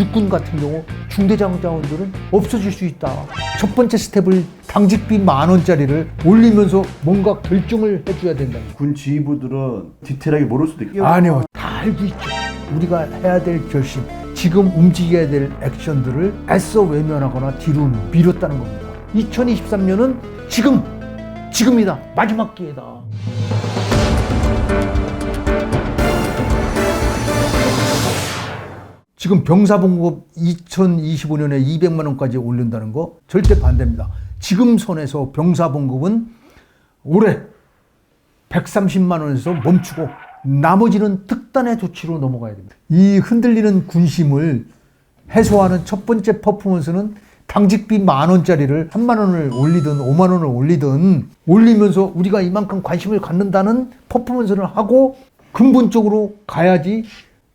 육군 같은 경우 중대장 자원들은 없어질 수 있다. 첫 번째 스텝을 당직비 10,000원짜리를 올리면서 뭔가 결정을 해줘야 된다. 군 지휘부들은 디테일하게 모를 수도 있고. 아니요, 다 알고 있죠. 우리가 해야 될 결심, 지금 움직여야 될 액션들을 애써 외면하거나 뒤로 미뤘다는 겁니다. 2023년은 지금이다. 마지막 기회다. 지금 병사봉급 2025년에 200만 원까지 올린다는 거 절대 반대입니다. 지금 선에서 병사봉급은 올해 130만 원에서 멈추고 나머지는 특단의 조치로 넘어가야 됩니다. 이 흔들리는 군심을 해소하는 첫 번째 퍼포먼스는 당직비 10,000원짜리를 3만 원을 올리든 5만 원을 올리든 올리면서 우리가 이만큼 관심을 갖는다는 퍼포먼스를 하고 근본적으로 가야지.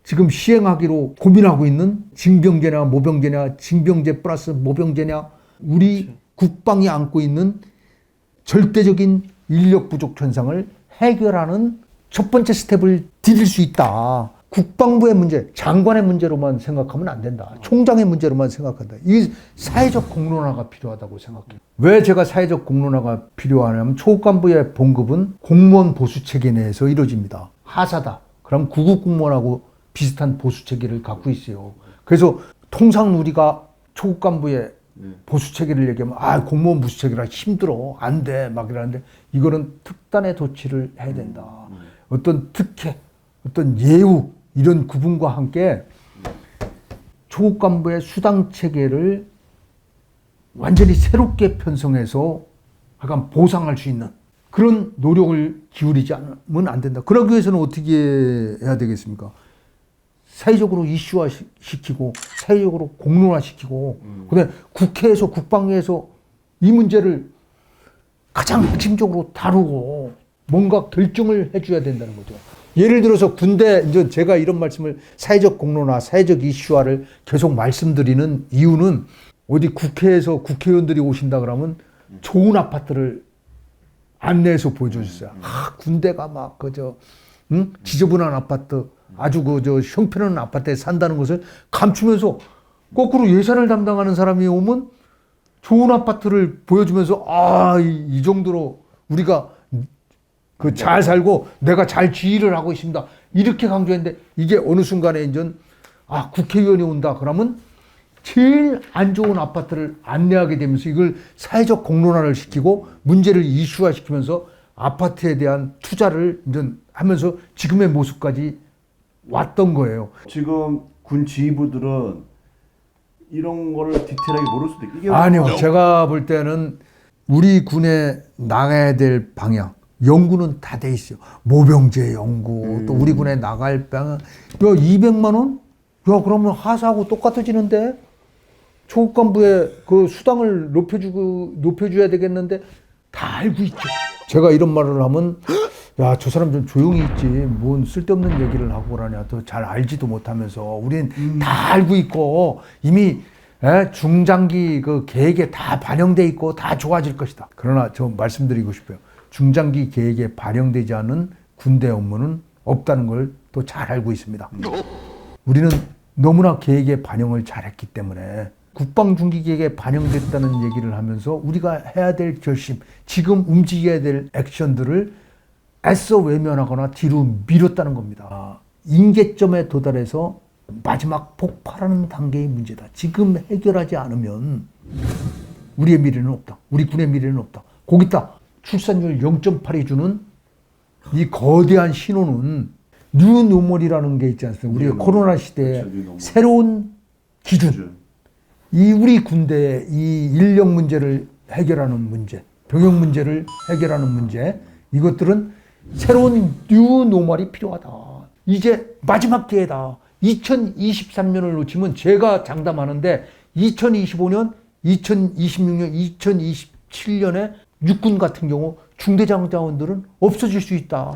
지금 시행하기로 고민하고 있는 징병제냐 모병제냐, 징병제 플러스 모병제냐, 우리 국방이 안고 있는 절대적인 인력 부족 현상을 해결하는 첫 번째 스텝을 디딜 수 있다. 국방부의 문제, 장관의 문제로만 생각하면 안 된다. 총장의 문제로만 생각한다. 이 사회적 공론화가 필요하다고 생각해요. 왜 제가 사회적 공론화가 필요하냐면 초급간부의 봉급은 공무원 보수 체계 내에서 이루어집니다. 하사다. 그럼 구급 공무원하고 비슷한 보수 체계를 갖고 있어요. 그래서 통상 우리가 초급 간부의 보수 체계를 얘기하면 공무원 보수 체계라 힘들어 안 돼 막 이러는데 이거는 특단의 조치를 해야 된다. 어떤 특혜, 어떤 예우 이런 구분과 함께 초급 간부의 수당 체계를 완전히 새롭게 편성해서 약간 보상할 수 있는 그런 노력을 기울이지 않으면 안 된다. 그러기 위해서는 어떻게 해야 되겠습니까? 사회적으로 이슈화 시키고 사회적으로 공론화 시키고 그다음에 국회에서 국방위에서 이 문제를 가장 핵심적으로 다루고 뭔가 결정을 해줘야 된다는 거죠. 예를 들어서 군대, 이제 제가 이런 말씀을 사회적 공론화, 사회적 이슈화를 계속 말씀드리는 이유는 어디 국회에서 국회의원들이 오신다 그러면 좋은 아파트를 안내해서 보여줘 주세요. 군대가 막 지저분한 아파트, 아주 형편없는 아파트에 산다는 것을 감추면서 거꾸로 예산을 담당하는 사람이 오면 좋은 아파트를 보여주면서 이 정도로 우리가 잘 살고 내가 잘 지휘를 하고 있습니다. 이렇게 강조했는데 이게 어느 순간에 이제 국회의원이 온다 그러면 제일 안 좋은 아파트를 안내하게 되면서 이걸 사회적 공론화를 시키고 문제를 이슈화 시키면서 아파트에 대한 투자를 이제 하면서 지금의 모습까지 왔던 거예요. 지금 군 지휘부들은 이런 거를 디테일하게 모를 수도 있고. 아니요. 제가 볼 때는 우리 군에 나가야 될 방향, 연구는 다 돼 있어요. 모병제 연구, 또 우리 군에 나갈 방향. 200만 원? 그러면 하사하고 똑같아지는데? 초급 간부의 그 수당을 높여줘야 되겠는데? 다 알고 있죠. 제가 이런 말을 하면 저 사람 좀 조용히 있지. 뭔 쓸데없는 얘기를 하고 그러냐. 또 잘 알지도 못하면서. 우린 다 알고 있고 이미 중장기 그 계획에 다 반영돼 있고 다 좋아질 것이다. 그러나 저 말씀드리고 싶어요. 중장기 계획에 반영되지 않은 군대 업무는 없다는 걸 또 잘 알고 있습니다. 우리는 너무나 계획에 반영을 잘했기 때문에 국방중기계획에 반영됐다는 얘기를 하면서 우리가 해야 될 결심, 지금 움직여야 될 액션들을 애써 외면하거나 뒤로 미뤘다는 겁니다. 임계점에 도달해서 마지막 폭발하는 단계의 문제다. 지금 해결하지 않으면 우리의 미래는 없다. 우리 군의 미래는 없다. 거기다 출산율 0.8이 주는 이 거대한 신호는 뉴노멀이라는 게 있지 않습니까? 우리가 코로나 시대의 새로운 기준. 이 우리 군대의 이 인력 문제를 해결하는 문제, 병역 문제를 해결하는 문제, 이것들은 새로운 뉴노멀이 필요하다. 이제 마지막 기회다. 2023년을 놓치면 제가 장담하는데 2025년, 2026년, 2027년에 육군 같은 경우 중대장 자원들은 없어질 수 있다.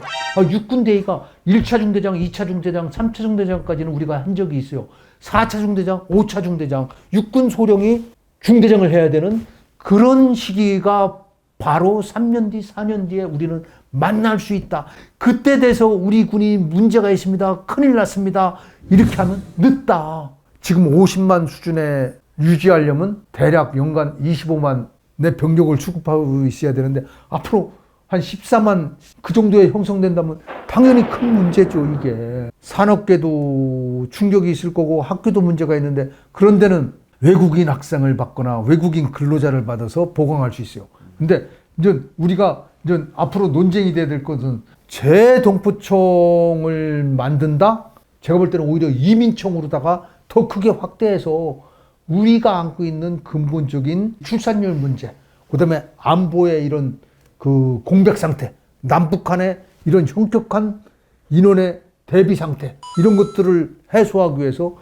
육군 대위가 1차 중대장, 2차 중대장, 3차 중대장까지는 우리가 한 적이 있어요. 4차 중대장, 5차 중대장, 육군 소령이 중대장을 해야 되는 그런 시기가 바로 3년 뒤, 4년 뒤에 우리는 만날 수 있다. 그때 돼서 우리 군이 문제가 있습니다. 큰일 났습니다. 이렇게 하면 늦다. 지금 50만 수준에 유지하려면 대략 연간 25만 내 병력을 수급하고 있어야 되는데 앞으로 한 14만 그 정도에 형성된다면 당연히 큰 문제죠, 이게. 산업계도 충격이 있을 거고 학교도 문제가 있는데 그런 데는 외국인 학생을 받거나 외국인 근로자를 받아서 보강할 수 있어요. 근데 이제 우리가 이제 앞으로 논쟁이 돼야 될 것은 재동포청을 만든다? 제가 볼 때는 오히려 이민청으로다가 더 크게 확대해서 우리가 안고 있는 근본적인 출산율 문제, 그 다음에 안보의 이런 그 공백 상태, 남북한의 이런 현격한 인원의 대비 상태, 이런 것들을 해소하기 위해서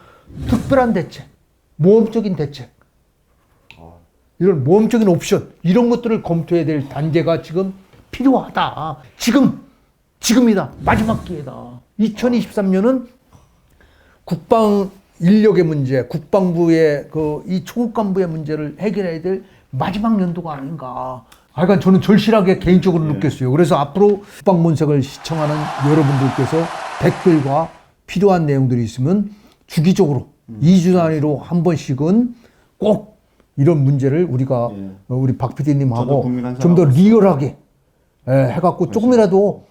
특별한 대책, 모험적인 대책, 이런 모험적인 옵션, 이런 것들을 검토해야 될 단계가 지금 필요하다. 지금이다. 마지막 기회다. 2023년은 국방 인력의 문제, 국방부의 이 초급 간부의 문제를 해결해야 될 마지막 연도가 아닌가. 그러니까 저는 절실하게 개인적으로 느꼈어요. 그래서 앞으로 국방본색을 시청하는 여러분들께서 댓글과 필요한 내용들이 있으면 주기적으로 2주 단위로 한 번씩은 꼭 이런 문제를 우리가 우리 박 PD님하고 좀 더 리얼하게 해갖고 조금이라도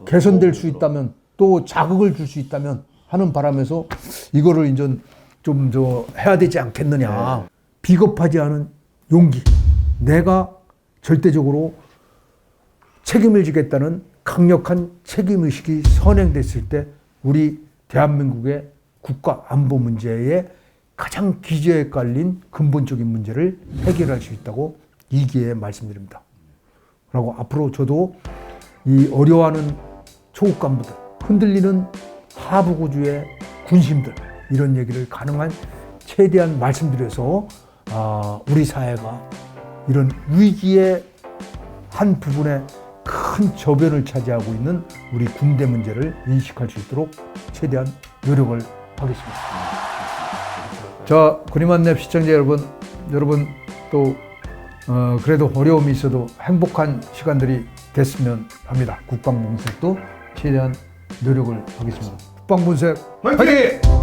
개선될 수 있다면 또 자극을 줄 수 있다면 하는 바람에서 이거를 이제 좀 해야 되지 않겠느냐. 비겁하지 않은 용기. 내가 절대적으로 책임을 지겠다는 강력한 책임의식이 선행됐을 때 우리 대한민국의 국가 안보 문제에 가장 기저에 깔린 근본적인 문제를 해결할 수 있다고 이 기회에 말씀드립니다. 그리고 앞으로 저도 이 어려워하는 초급 간부들, 흔들리는 하부구주의 군심들, 이런 얘기를 가능한 최대한 말씀드려서 우리 사회가 이런 위기의 한 부분에 큰 저변을 차지하고 있는 우리 군대 문제를 인식할 수 있도록 최대한 노력을 하겠습니다. 자, 군의만렙 시청자 여러분 또 그래도 어려움이 있어도 행복한 시간들이 됐으면 합니다. 국방본색도 최대한 노력을 하겠습니다. 국방본색 화이팅!